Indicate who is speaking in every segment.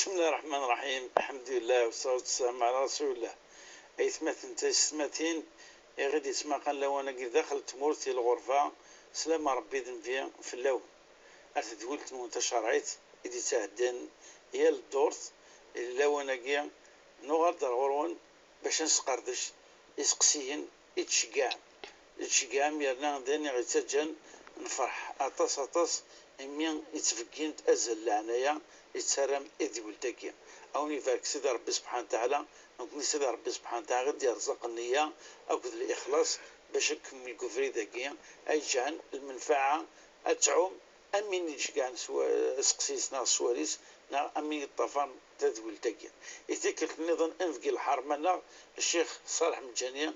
Speaker 1: بسم الله الرحمن الرحيم. الحمد لله والصلاة والسلام على رسول الله. أيثمثن تسمتين غادي يسمى قال لو أنا دخلت تمورتي الغرفة سلام ربي ذنبي في اللون أتدولت منتشرعيت إذا تهدن هي الدورت لو أنا كيا نغرد الغرون باش نسقردش يسقسيهن يتشقام يرنا داني غيتسجن نفرح أطاس إمين يتفكين تأزل لعنايا يتسرم إذ ولتكي أو نفاك سيدي ربي سبحانه وتعالى نقول سيدي ربي سبحانه وتعالى غادي يرزق النية أو الإخلاص باش نكمل الكفري ذاكيا أي جان المنفعة أتعوم أمين يشقان سقسيسنا السواريس نا أمين الطفان تدول تاكيا يتكلت النظام أنفقي الحرمنا الشيخ صالح مجانية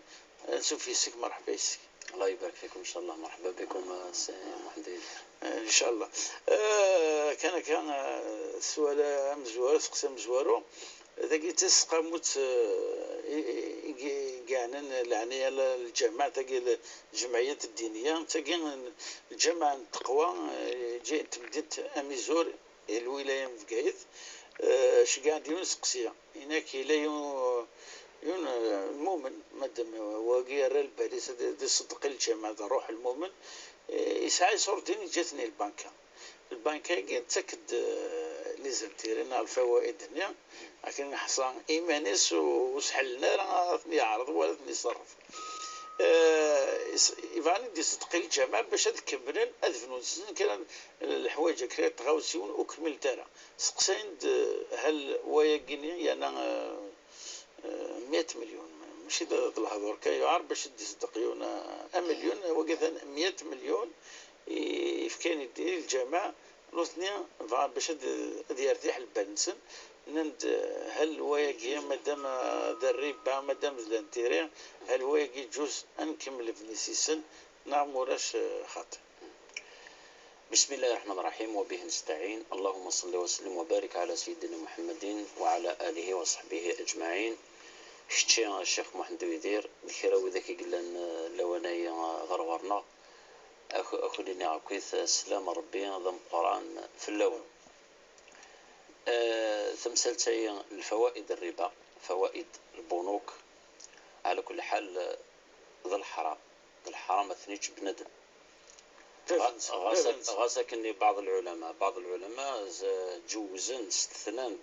Speaker 1: نشوف يسك مرحبا يسك.
Speaker 2: الله يبارك فيكم ان شاء الله. مرحبا بكم سي محمد
Speaker 1: ان شاء الله. كان سؤال مزوار سقسي مزوارو ذاك تسقى موت كاعنا العنايه الجماعه تاكي الجمعيات الدينيه تاكي الجماعه التقوى جاي تبدت اميزور الولايه مفقايت شكاع ديون سقسيه هناك الى يون المؤمن مادام واقي راه الباريس دي صدق الجماعه روح المؤمن يسعى صورتين جاتني البنكة تاكد نزل تيرنا الفوائد هنا لكن حصان إيمانيس وسحلنا راه يعرض ولا يصرف يفاني دي صدق الجماعة باش تكملن أذفنون كان الحوايج كرا تغاوسيون وكمل ترى سقسين هل وياكيني يعني 100 مليون ماشي ضد الهضور كيعرف باش يصدقيون 1 مليون وكذا 100 مليون يفكاني دير الجماعة نوثنيا باش يرتاح البنسن نند هل وياكي مادام الربا مادام الانتيري هل وياكي جوز نكمل فنيسيسن نعم وراش خاطر.
Speaker 2: بسم الله الرحمن الرحيم وبه نستعين. اللهم صل وسلم وبارك على سيدنا محمد وعلى آله وصحبه أجمعين. شتي الشيخ محمد ويدير الخير وذاك قلنا لو أنا غرورنا أخليني عكيث سلام ربي ضم قرآن في اللون. ثمثلتي الفوائد الربا فوائد البنوك على كل حال ذا الحرام اثنيش بندم غاسا كني بعض العلماء جوزن استثنان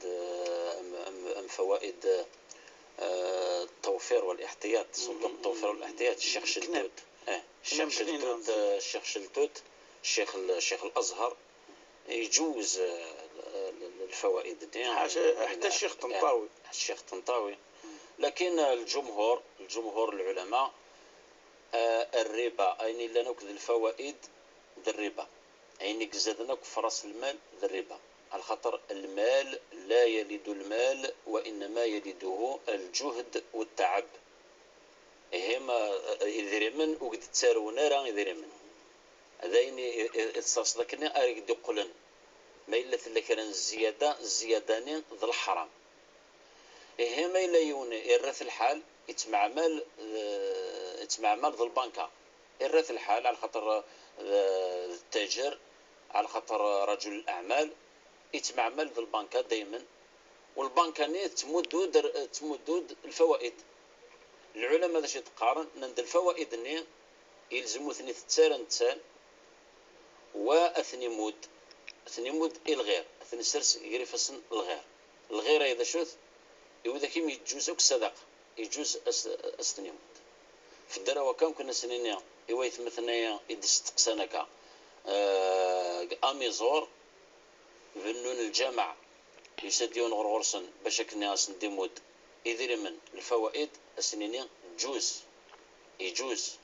Speaker 2: ام فوائد التوفير والاحتياط صندوق التوفير والاحتياط الشيخ شلتوت الشيخ شلتوت الشيخ الازهر يجوز الفوائد دي
Speaker 1: حتى الشيخ
Speaker 2: طنطاوي لكن الجمهور العلماء الربا أين لا ناكل الفوائد ذا الربا أين زادناك فرس المال ذا الربا على خاطر المال لا يلد المال وإنما يلده الجهد والتعب هما يذرمن وقد تسارونا راه يذرمن هذين اتصاصلكني أريد يقولن ما إلا ثلكرن الزيادانين ذا الحرام هما إلا يوني الرث الحال يتمعمل ذا البنكة الرث الحال على خاطر التاجر على خاطر رجل الأعمال يتمعمل ذا البنكة دايما والبنكة تمدود الفوائد العلماء باش يتقارن ند الفوائد ني يلزمو ثني تسال واثني مود الغير اثني سرس يرفسن الغير اذا شوث يوذا كيم يجوزك الصدقه يجوز استنيمود في الدرا وكان كنا سنينيا يويث مثنايا يدس تقسنكا اميزور فنون الجامع يسديون غرغرسن باش كنا سنديمود يدير من الفوائد السنينين يجوز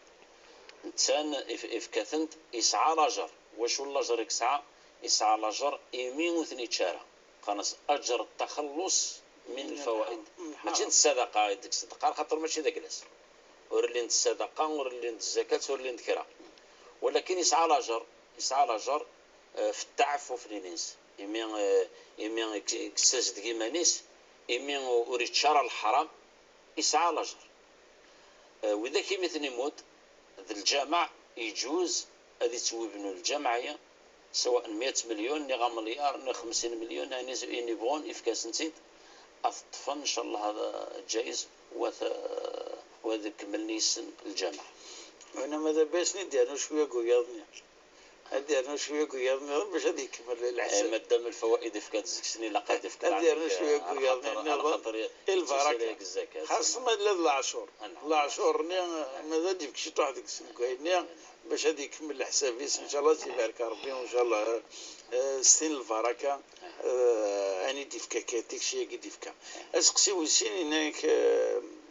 Speaker 2: انسان افكاثنت يسعى لاجر واش اللاجر يسعى لاجر يمين وثني تشارع خلاص اجر التخلص من الفوائد ماشي الصدقه ديك الصدقه خاطر ماشي ذاك لاس ورلين الصدقه ورلين الزكاه ورلين الكرا ولكن يسعى لاجر في التعفف للناس يمين كساس دكيمانيس يمين وريد شرع الحرام يسعى لاجر واذا كي مثل يموت ذا الجامع يجوز هذه توي بنو الجمعيه سواء 100 مليون نغا مليار نغا 50 مليون يعني يبغون إفكاس نتيد أطفن إن شاء الله هذا جايز وهذا كملني سن الجامعة.
Speaker 1: أنا ماذا باسني ديالنا شوية قياضني ديالنا شوية قياضني باش هذه يكمل الحساب.
Speaker 2: مادام الفوائد فكات زكسني لا قد فكات
Speaker 1: ديالنا شوية قياضني
Speaker 2: على خاطر
Speaker 1: البركة
Speaker 2: الزكاة
Speaker 1: خاصة ما لا العشور العشور ماذا ديك شي واحد كاين باش هذه يكمل الحساب ان شاء الله تبارك ربي وان شاء الله ستين البركة اني ديفكا كاتيك شي ديفكا اسقسي وسين هناك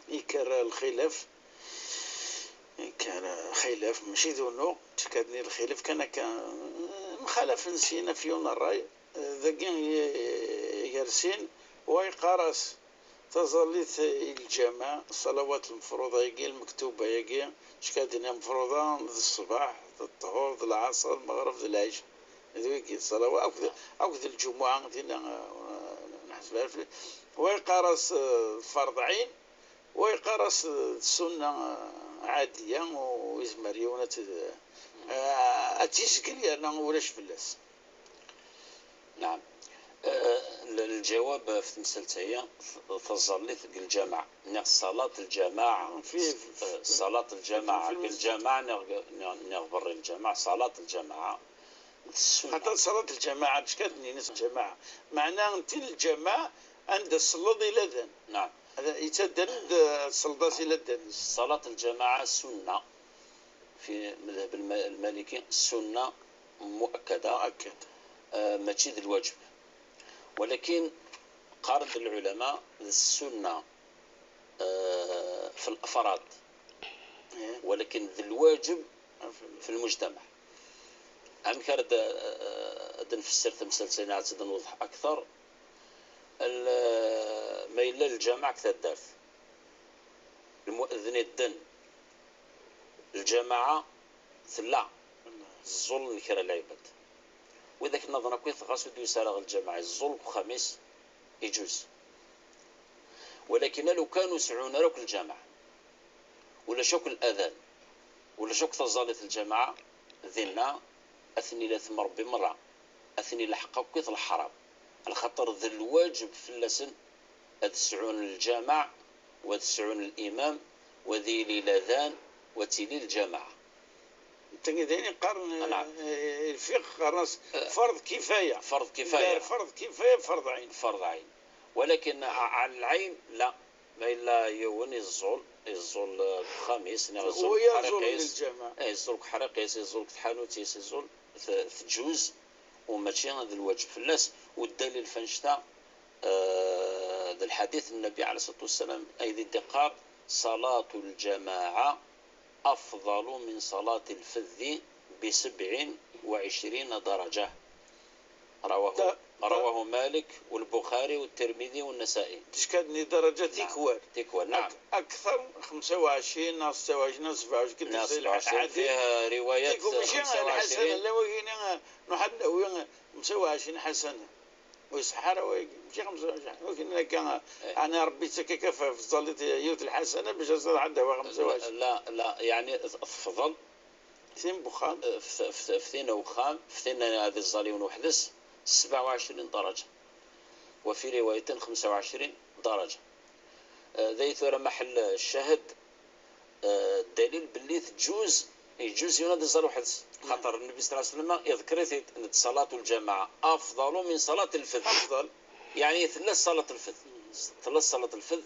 Speaker 1: يكر الخلاف كان خلاف ماشي ذونو تكادني الخلاف كان مخالف نسينا في يوم الراي ذاكين يرسين ويقارس تظلت الجماعة الصلوات المفروضة يجي المكتوبة يجي شكادنا مفروضة الصباح الظهر العصر المغرب العشاء ذويكي الصلوات أو الجمعة دينا نحسبها ويقارس فرض عين ويقارس السنة عادية ويزمريونة أتيسكلي أنا ولاش فلاس.
Speaker 2: نعم. الجواب في المسألة تظل في الجامعة صلاة الجماعة في صلاة الجماعة الجماعة نغبر الجماعة صلاة الجماعة
Speaker 1: حتى صلاة الجماعة شكاتني ناس الجماعة معناه أنت الجماعة عند الصلاة إلى ذن.
Speaker 2: نعم.
Speaker 1: هذا يتدن الصلاة إلى ذن.
Speaker 2: صلاة الجماعة سنة في مذهب المالكي سنة مؤكدة ماشي ذي الواجب، ولكن قارن العلماء السنة في الأفراد ولكن ذي الواجب في المجتمع. عم كارد نفسر تمثال سنة نوضح أكثر ما إلا الجامع كثر دارت المؤذن الدن الجماعة ثلا الظل نكر العباد وإذا كنا نظن كويس غاسو دو يسارغ الجماعة الظل خميس يجوز، ولكن لو كانوا يسعون لك الجماعة ولا شوك الأذان ولا شوك تظلت الجماعة ذنا أثني لا ثمر بمرة أثني لحقا كويس الحرام على خاطر ذي الواجب في اللسن أتسعون الجامع وتسعون الإمام وذي الأذان وتلي الجماعة.
Speaker 1: تقدرين قرن الفقه قرنس فرض كفاية
Speaker 2: فرض كفاية
Speaker 1: فرض عين
Speaker 2: فرض عين، ولكن على العين لا ما إلا يون الظل الخميس
Speaker 1: هو يظل للجماعة
Speaker 2: الظل حرقيس الظل تحانوتيس الظل تجوز وماشي هذا الواجب في الناس. والدليل فنشتا ذا الحديث النبي عليه الصلاة والسلام أي ذي الدقار صلاة الجماعة أفضل من صلاة الفذ ب27 درجة. رواه مالك والبخاري والترمذي والنسائي.
Speaker 1: تشكدني درجة
Speaker 2: تكوار نعم
Speaker 1: أكثر 25 26 27
Speaker 2: فيها روايات 25
Speaker 1: لا وين نحن 25 حسنة ويسحر ويجي 25 ولكن كان أنا ربيت كيف فضلت يوت الحسنة باش أصل عندها 25
Speaker 2: لا يعني أفضل
Speaker 1: ثين بخام
Speaker 2: ثين وخام ثين هذا الظاليون وحدث 27 درجة وفي رواية 25 درجة. ذي ثورة محل الشاهد دليل باللي يجوز ينادي الظال وحدث خاطر النبي صلى الله عليه وسلم يذكر أن صلاة الجماعة أفضل من صلاة الفذ أفضل يعني ثلاث صلاة الفذ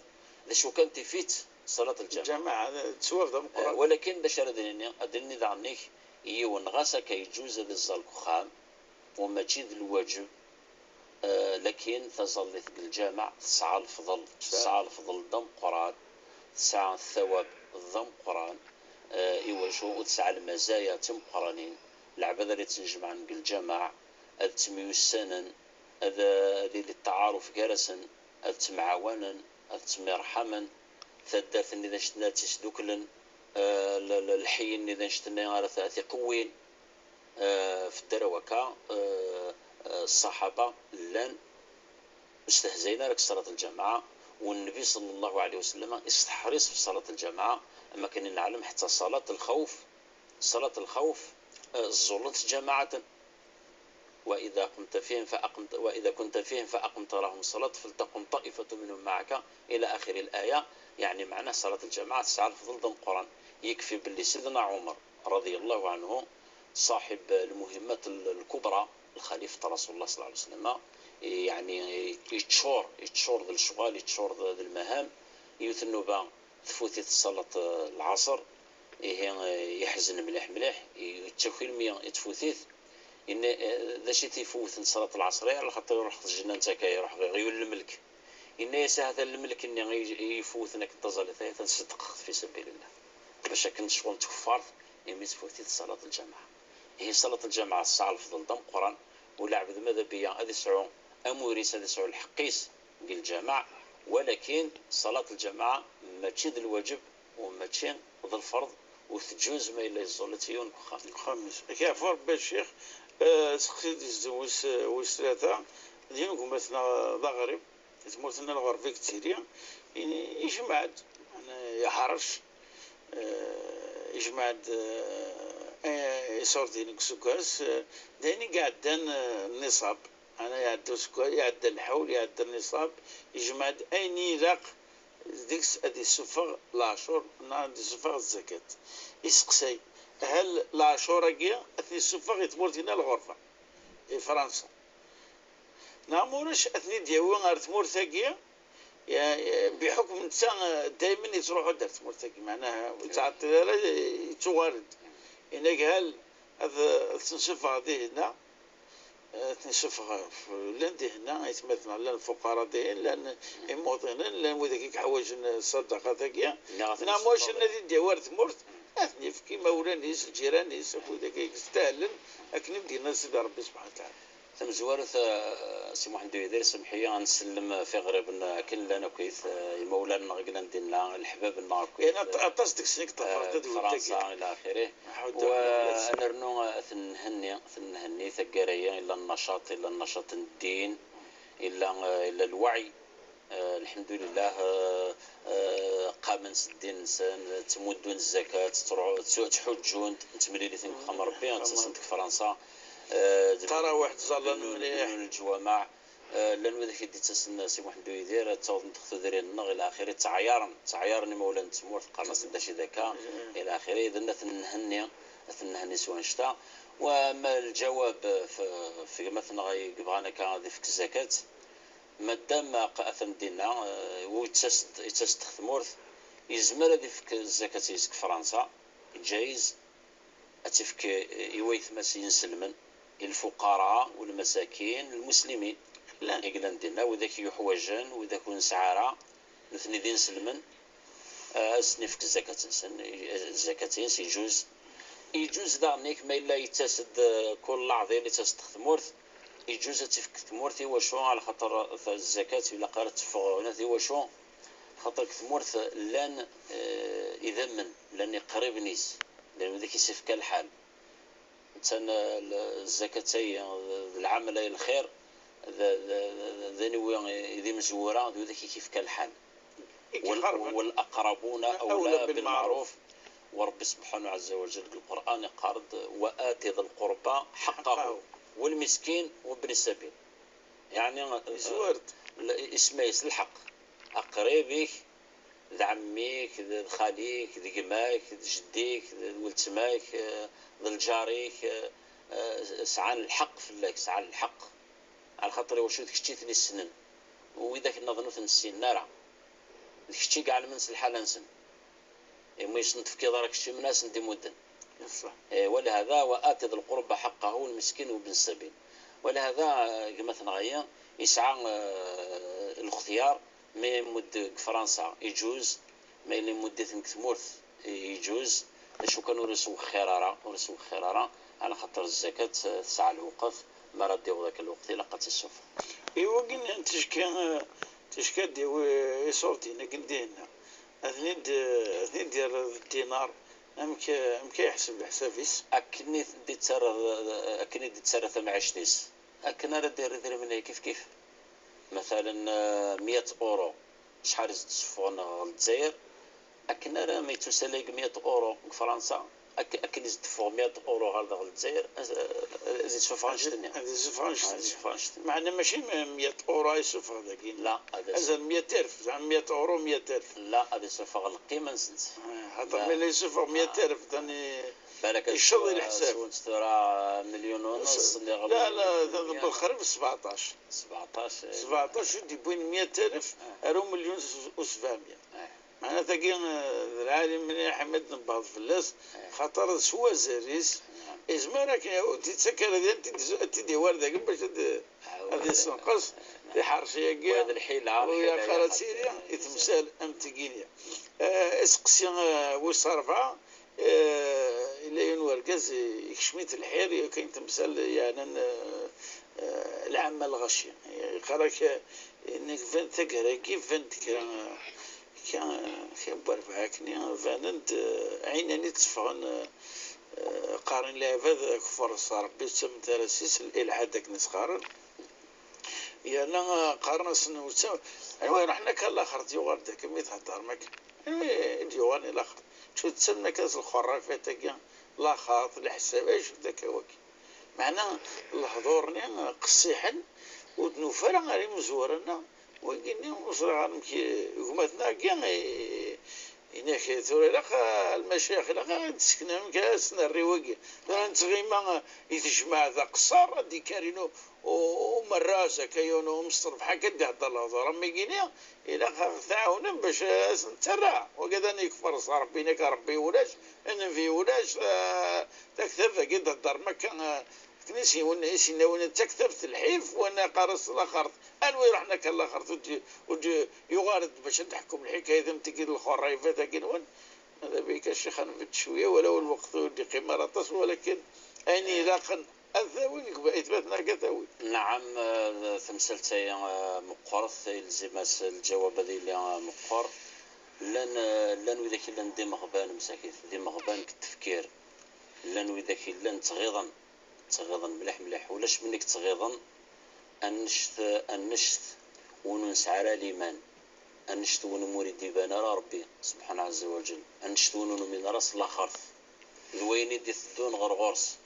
Speaker 2: شو كانت فيت صلاة الجماعة
Speaker 1: تسوف
Speaker 2: ولكن باش أدني ذعنيك يون غاسا كيجوز للظال كخام وما تجد الواجب لكن تظل الجامع تسعى الفضل ضم قرآن تسعى الثواب ضم قرآن إيواشو وتسعى المزايا تم قرانين العبادة اللي تنجمع عند الجامع التميسنا هذا للتعارف جالسا التمعاونا التمرحما ثدات إذا شتنا تسدوكلا الحي إذا شتنا على ثلاثة قوين في الدروكة الصحابة لن استهزينا لك صلاة الجماعة والنبي صلى الله عليه وسلم استحرص في صلاة الجماعة. أما كان نعلم حتى صلاة الخوف الظلت جماعة وإذا كنت فيهم فأقمت لهم الصلاة فلتقم طائفة منهم معك إلى آخر الآية. يعني معناه صلاة الجماعة تسعى الفضل ضم القرآن. يكفي باللي سيدنا عمر رضي الله عنه صاحب المهمات الكبرى، الخليفة رسول الله صلى الله عليه وسلم، يعني يتشور ذا الشغال، يتشور ذا المهام، يثنوا تفوتت صلاة العصر يحزن مليح يتشوكل مية يتفوتيت إن ذا شي تيفوت صلاة العصر على خاطر يروح الجنة نتاكا يروح غيول الملك إن يسهل الملك إن يفوتنا كنتظل تصدق في سبيل الله باش كنت شغل تكفرت إمي تفوتيت صلاة الجماعة. هي صلاة الجماعة الساعة الفضل ضم قرآن ولعب ماذا بيا هذه سعو أموريس هذه سعو الحقيس ديال الجماعة، ولكن صلاة الجماعة ماشي ذا الواجب وماشي ذا الفرض وتجوز ما إلا الزولتيون
Speaker 1: خامس كيف ربي الشيخ سقسيت الزوج وثلاثة ديالكم مثلا ضغرب تموتنا الغرب كتيريا يعني يجمعد يحرش يجمعد يصور دينك سكاس ديني قاعدان النصاب انا يعدو سكاس يعد الحول يعد النصاب يجمعد اي راق ديكس ادي السفر العاشور دي السفر الزكاة يسقسي هل العاشور كيا اثني السفر يتمورتنا الغرفة فرنسا نامورش اثني ديوان غير تمورتاكيا بحكم نتا دائما يتروحوا دار تمورتاكي معناها يتوارد انك هل هذا تنشفها دي هنا تنشفها لندي هنا يتمثل على الفقراء دي لان المواطنين لان وذاك حوايج الصدقه ذاكيا ناموش النادي ديوار تمورت اثني في كيما ولانيس الجيرانيس وذاك يستاهل لكن بدينا سيدي ربي سبحانه وتعالى
Speaker 2: تم زوارث سي محمد يدير سمحيه نسلم في غريب كن لنا كويس مولانا قلنا ندينا الحباب النار كويس
Speaker 1: انا تصدق سيك تفرت
Speaker 2: فرنسا الى اخره وانا رنو ثنهني ثقاريه الى النشاط الدين الى الوعي الحمد لله قام الدين الانسان تمدون الزكاه تحجون تمليلي خمر ربي تسنتك فرنسا
Speaker 1: ترى واحد ظلن
Speaker 2: مليح من الجوامع لانه ذاك يدي تسنى سي محمد يدير تاوض نتخذ ذري النغ الى اخره تعيارني مولانا تمور قرنص داش ذاك الى اخره اذا نثنهني سواء شتا. وما الجواب في مثلا غيبغانا كهذه في الزكاه مادام قاثن دينا ويتستخدمورث يزمر هذه في الزكاه يسك فرنسا جايز اتفك يويث مسين سلمن الفقراء والمساكين المسلمين لا يقلن دينا وذاك يحوجن وذاك نسعارا نثني دين سلمن اسنفك الزكاتين يجوز دارنيك ما الا يتسد كل لحظه اللي تستخدمورث يجوز تفك ثمورثي وشو على خاطر الزكاه الا قالت فغونتي وشو خاطر ثمورث لان اذا من لاني قريب نيس لان ذاك يسفك الحال تن الزكاتي العمل الخير ذنوي ذي مزوره ذاك كيف كالحال والاقربون اولى بالمعروف. ورب سبحانه عز وجل بالقران قرض وآت ذا القربى حقه والمسكين وابن السبيل يعني
Speaker 1: زورت
Speaker 2: اسمايس الحق اقربيك ذا عميك ذا خاليك ذا قماك ذا جديك ذا ولد سماك ذا الجاريك سعان الحق في الله سعان الحق على خاطر واش تكشتي لي السنن واذا كنا نظنوا السن نارا تكشتي كاع المنس الحال نسن ما يصنف كي دارك شي من ناس ندي مدن ولهذا وآت ذا القربى حقه والمسكين وابن السبيل. ولهذا مثلا غيا يسعى الاختيار ما مد فرنسا يجوز ما اللي مدت كثمورث يجوز شو كانوا رسو خيرارا على خاطر الزكاه تسعى الوقف ما رديو ذاك الوقت الا قات السفر
Speaker 1: ايوا قلنا تشكا ديو يصورتي نقدينا اثني ديال الدينار ام يحسب الحسابيس
Speaker 2: اكني دي تسرى ثم عشتيس اكن دير من كيف مثلا 100 اورو شحال تصفون الجزائر اكن راه ما تسالي 100 اورو في فرنسا اكن يزيد فوق 100 اورو هذا الجزائر زيد سوفران شتني
Speaker 1: هذه سوفران
Speaker 2: سوفران شتني
Speaker 1: معنا ماشي 100 اورو يسوف هذاك
Speaker 2: لا
Speaker 1: هذا 100,000 زعما 100 اورو 100,000
Speaker 2: لا هذا سوفر القيمه نزلت
Speaker 1: هذا ملي يسوف 100,000 ثاني
Speaker 2: بالك
Speaker 1: يشد الحساب
Speaker 2: سونت راه مليون ونص اللي غادي
Speaker 1: لا بالخرب 17 يدي بين 100,000 راه مليون و700 معناتها كي العالم من احمد بن بعض فلاس خاطر سوا زريس ازمارك يا تتسكر ديال تدي ورده باش هذه السنقص في حرشيه كاع
Speaker 2: وهذا الحيله
Speaker 1: ويا خراسيريا يتمثال امتكينيا اسقسي وصرفه الى ينوركز يكشميت الحير كاين تمثال يعني العامه الغشيه يقراك انك فانت تقرا كيف فانت كان بربعكني فانت عينني تصفغن قارن لعبة كفر صار بيتم ترسيس الإلحاد داك نسخارن يانا قارن سنو ايوا رحنا كان الاخر ديوان داك مي تهضر ماك ديوان الاخر شو تسمى كاس الخرافات كاع لا خاط الحساب ايش داك هواك معنا الحضورني قصيحن ودنوفر غير مزورنا وقلنا وصرا غنمشي حكومتنا كاع هناك ثورة المشايخ لا تسكنهم كاسنا الرواقي نتغيما يتجمع ذا قصار دي كارينو ومراسة كيونو مصطرف حكا دي هذا الهضره ميكينيا الى تعاونا باش نترع وكذا يكفر صار بينك ربي ولاش انا في ولاش تكتب كي تهضر ما كان كنيسي ونسي وانا تكتبت الحيف وانا قارص الاخر انوي رحنا كالاخر ودي يغارد باش نحكم الحكايه ذم تقيد الخريفه كنون هذا بيك الشيخ نفد شويه ولو الوقت ودي قمارطس ولكن اني لاقن الثاوي اثباتنا كثاوي
Speaker 2: نعم تمثلتي مقرث يلزم الجواب ديالي مقر لن وذاك لن دماغ مساكين دماغ كالتفكير لن وذاك لن تغيضا مليح ولاش منك تغيضا النشت وننسى على الإيمان النشت ونموري ديبانا ربي سبحانه عز وجل النشت ونمين راس الآخر الويني دي ثدون غرغورس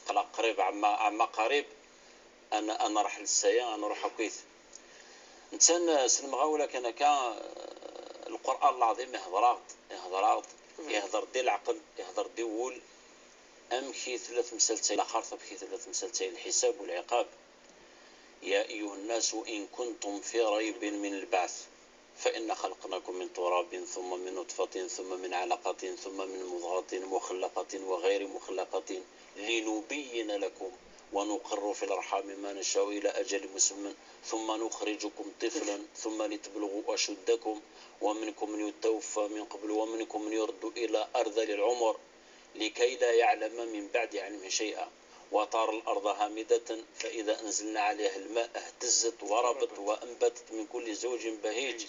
Speaker 2: قلق قريب عما قريب أنا راح للسيا أنا راح أكويت إنسان سلمغاولة كان القرآن العظيم يهضر دي العقل يهضر دي وول أمشي ثلاث مسلسل الآخر تبكي ثلاث مسلسل الحساب والعقاب يا أيها الناس إن كنتم في ريب من البعث فإن خلقناكم من تراب ثم من نطفة ثم من علقة ثم من مضغة مخلقة وغير مخلقة لنبين لكم ونقر في الأرحام ما نشاء إلى أجل مسمى ثم نخرجكم طفلا ثم لتبلغوا أشدكم ومنكم من يتوفى من قبل ومنكم من يرد إلى أرذل العمر لكي لا يعلم من بعد علمه شيئا وترى الأرض هامدة فإذا أنزلنا عليها الماء اهتزت وربت وأنبتت من كل زوج بهيج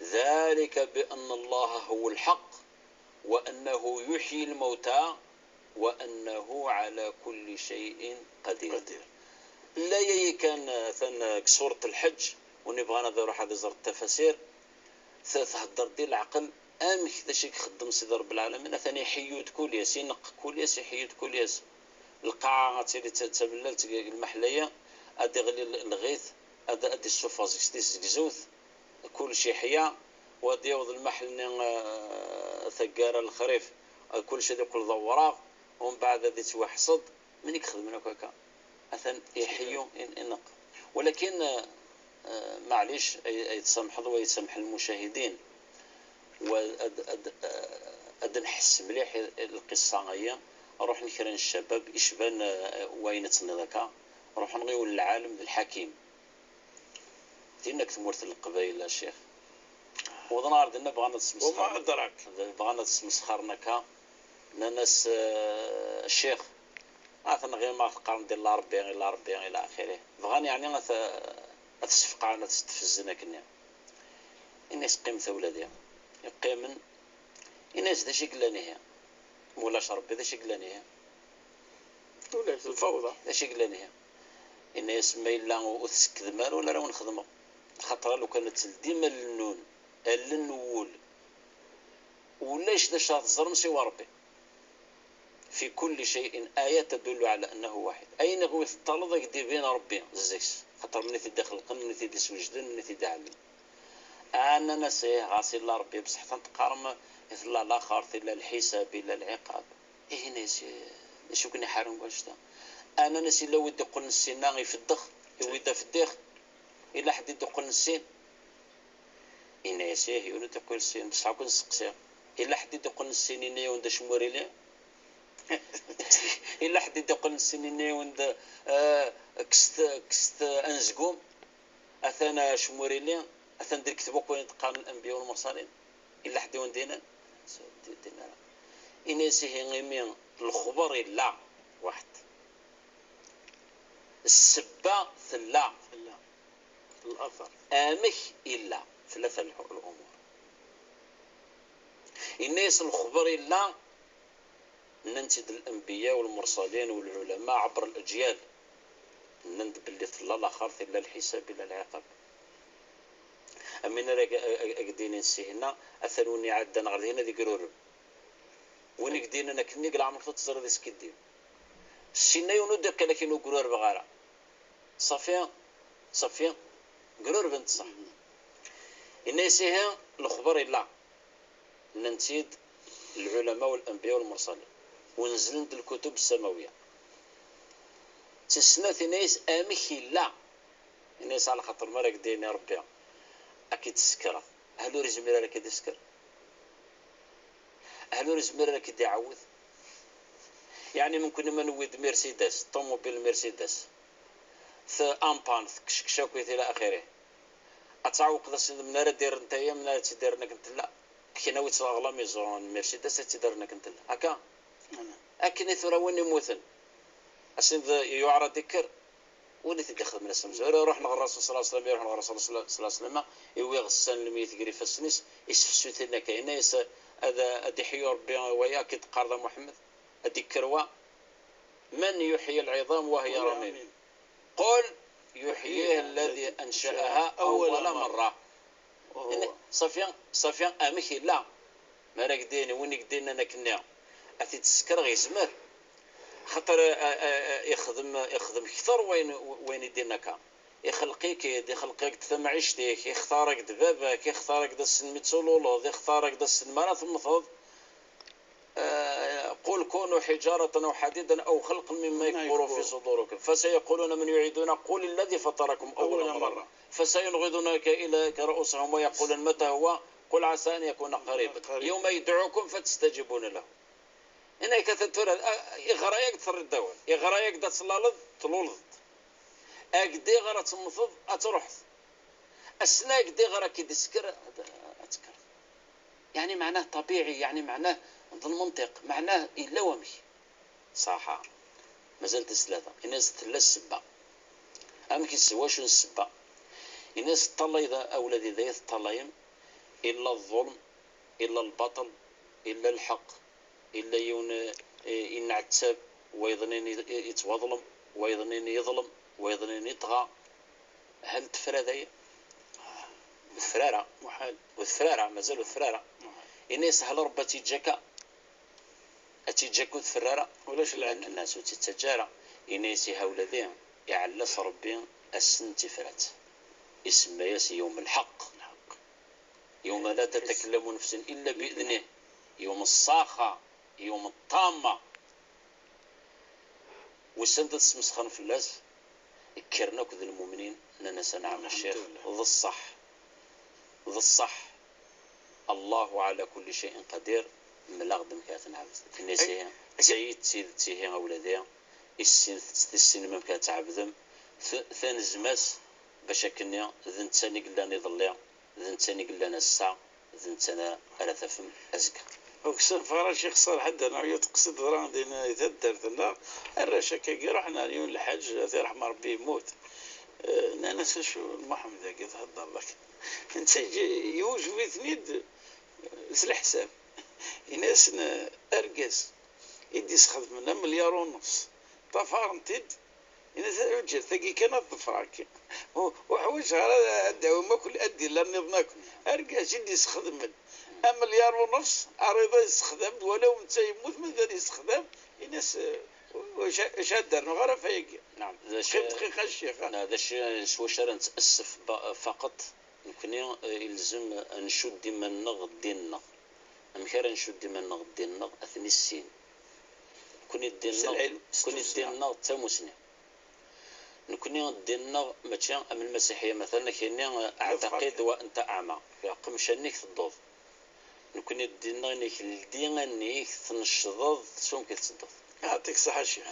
Speaker 2: ذلك بأن الله هو الحق وأنه يحيي الموتى وأنه على كل شيء قدير. لا كان ثن سورة الحج ونبغى نروح هذا زر التفاسير تهدر ديال العقل امك ذا شي يخدم سيدي رب العالمين ثاني يحيد كل ياس ينق كل ياس يحيد كل ياس القاعه تيلي تتبلل المحليه ادي غلي الغيث ادي السفاز زوث كل شي حيا ودي يوض المحل ثقاره الخريف كل شيء يقول ضوراق ومن بعد ذي توحصد من يخدم هكاكا مثلا يحيو ينق ولكن معليش يتسامح الله ويتسامح المشاهدين وأد نحس مليح القصة هي نروح نكرن الشباب يشبان وين ذاك نروح نغيو للعالم الحكيم دينك تمورت القبائل الشيخ ودنار دينا بغانا تسمسخر
Speaker 1: وما أدراك
Speaker 2: بغانا تسمسخرناكا ناس الشيخ مثلا غير ما القرن ديال الأربعين إلى آخره بغاني يعني أتسفقع أنا تستفزنا كنا الناس قيمة ولادها يقيمن الناس ذا شي قلانيها مولاش ربي ذا شي قلانيها
Speaker 1: ولاش الفوضى
Speaker 2: ذا شي قلانيها الناس ما إلا وثسك ذمار ولا راه نخدمه خاطر لو كانت ديما النون النول ولاش ذا شاط الزرم سوى ربي في كل شيء آية تدل على أنه واحد. أين هو الطلب يدير بين ربي زيكس خاطر من تيدي خلقن من تيدي سوجدن من تيدي علم أنا نسيه غاسي الله ربي بصح تنتقارم مثل الآخر إلا الحساب إلا العقاب إيه ناسي شو كني حارم واشتا أنا نسي لو ودي قل السين في الدخ يويدا في الدخ إلا حد يدي قل السين إنا يسيه يونو تقول السين بصح كون سقسيه إلا حد يدي قل السين إنا يوندا شموري ليه إلا حد يدقل السنين وند كست أنزقوم أثنا شموريلين أثنا دير كتبوك وين تقارن الأنبياء والمرسلين إلا حد وندينا دينا إني سيه غيمين الخبر إلا واحد السبا ثلا
Speaker 1: الأثر
Speaker 2: آمك إلا ثلاثة الأمور الناس الخبر إلا ننتد الأنبياء والمرسلين والعلماء عبر الأجيال نند باللي ثلا لا خارث إلا الحساب إلا العقاب أمين أقدين نسيهنا أثنوني عدنا غير هنا ذي قرورب وين قدينا نكني قل عمرك تتصر ذي سكدين السنة يندك لكن قرورب غارة صفيا قرورب انت صح الناسيها الخبر إلا ننتيد العلماء والأنبياء والمرسلين ونزلت الكتب السماوية تسنة ناس آمخي لا الناس على خاطر مرق ديني ربي أكيد تسكره هلو رزمير لك يسكر هلو رزمير لك يعوذ يعني ممكن ما نود مرسيدس طوموبيل مرسيدس أمبان كشكشاكو إلى آخره أتعوق ذا منارة دير نتايا منارة تديرنك انت لا كي ناوي تصاغلا ميزون مرسيدس تديرنك انت لا هكا أكن ثرا وين يموتن أسند يعرض ذكر وين تدخل من السماء روح نغ الرسول صلى الله عليه وسلم يروح نغ الرسول صلى الله عليه وسلم يوي غسان الميت قري في السنس يسفسو ثنا كاينه يس هذا ادي حيور ربي وياك تقارض محمد ادي كروا من يحيي العظام وهي رميم قل يحييها الذي انشاها اول مره صفيان امخي لا ما راك ديني وين قدينا نكنا اتي تسكر غيزمر خاطر يخدم كثر وين يدينك يخلقيك يخلقك تمعيشتك يختارك دبابك يختارك داس الميتسولولوض يختارك داس المرات المفروض قل كونوا حجارة أو حديدا أو خلق مما يكبر في صدوركم فسيقولون من يعيدون قل الذي فطركم أول مرة فسينغضونك إلى رؤوسهم ويقولون متى هو قل عسى أن يكون قريبا يوم يدعوكم فتستجيبون له هنا كتتورى إغرايك تفر الدول إغرايك دا تصلالض تلولض أقدي غرا تمفض أتروح أسنا أقدي غرا كي تسكر أتكر يعني معناه طبيعي يعني معناه ضمن المنطق معناه إلا ومي صح مازالت الثلاثة الناس تلا السبة أمكن سوا شو السبة الناس تطلع إذا أولاد إذا يتطلعين إلا الظلم إلا البطل إلا الحق إلا ينعتب ويظنين يتوظلم ويظنين يظلم ويظنين يطغى هل تفرى ذي الفرارة
Speaker 1: محال
Speaker 2: والفرارة مازالوا الفرارة الناس هل ربا تيجاكو الفرارة
Speaker 1: ولاش
Speaker 2: الناس تتجارة الناس هؤلاء يعلس ربي السن تفرات اسم ياس يوم الحق يوم لا تتكلم نفس إلا بإذنه يوم الصاخة يوم الطامة وسندت مسخن في اللاس كرنا كذا المؤمنين أننا سنعم الشيخ ذا الصح الله على كل شيء قدير ملاغدم كاتنا عبد الناس سيد تيه أولادها السن ما كانت عبدهم ثاني زماس باش كنيا ذن ثاني قلنا نضليا ذن ثاني قلنا الساعة ذن ثاني أرثفم أزكى
Speaker 1: وكسر فراشي خسر حدا نوعية تقصد ذران دينا يتدرت لا الرشاكا كي رحنا اليوم الحج ذي رحمة ربي يموت ناس شو محمد قد هضر لك انت يوجد اثنين الحساب الناس ارقص يدي سخذ منها 1.5 مليار طفارنتد الناس عجل ثقي كانت ضفراك وحوش على الدعوة ما كل أدي لأن نظنك أرقص يدي سخذ من 1.5 مليار عريضة يستخدم ولو انت يموت من ذلك يستخدم الناس واش دارنا غير فايق
Speaker 2: نعم
Speaker 1: خير دقيقه الشيخ.
Speaker 2: هذا واش راه نتاسف فقط. يمكن يلزم نشد ديما نغ ديننا امكان نشد ديما نغ ديننا اثني السين كون ديننا حتى مسلم نكون ديننا ماشي من المسيحيه مثلا كاين اعتقد وانت اعمى قمشانيك تضوض نكون ديننا نيك تنشضض سون كتصدق.
Speaker 1: يعطيك الصحه الشيخ.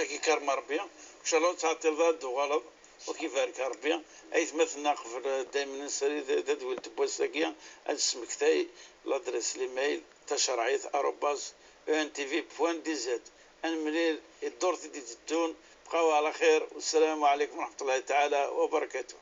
Speaker 1: اكي كرم ربي ان شاء الله تعطي ضد وغلط وكيف بارك ربي ايت مثلنا قبل دائما نسالي تدويل تبوساكيا اسمك تاي لادريس ليميل تشرعيث @ntv.dz انملي الدور تدي تدون بقاو على خير والسلام عليكم ورحمه الله تعالى وبركاته.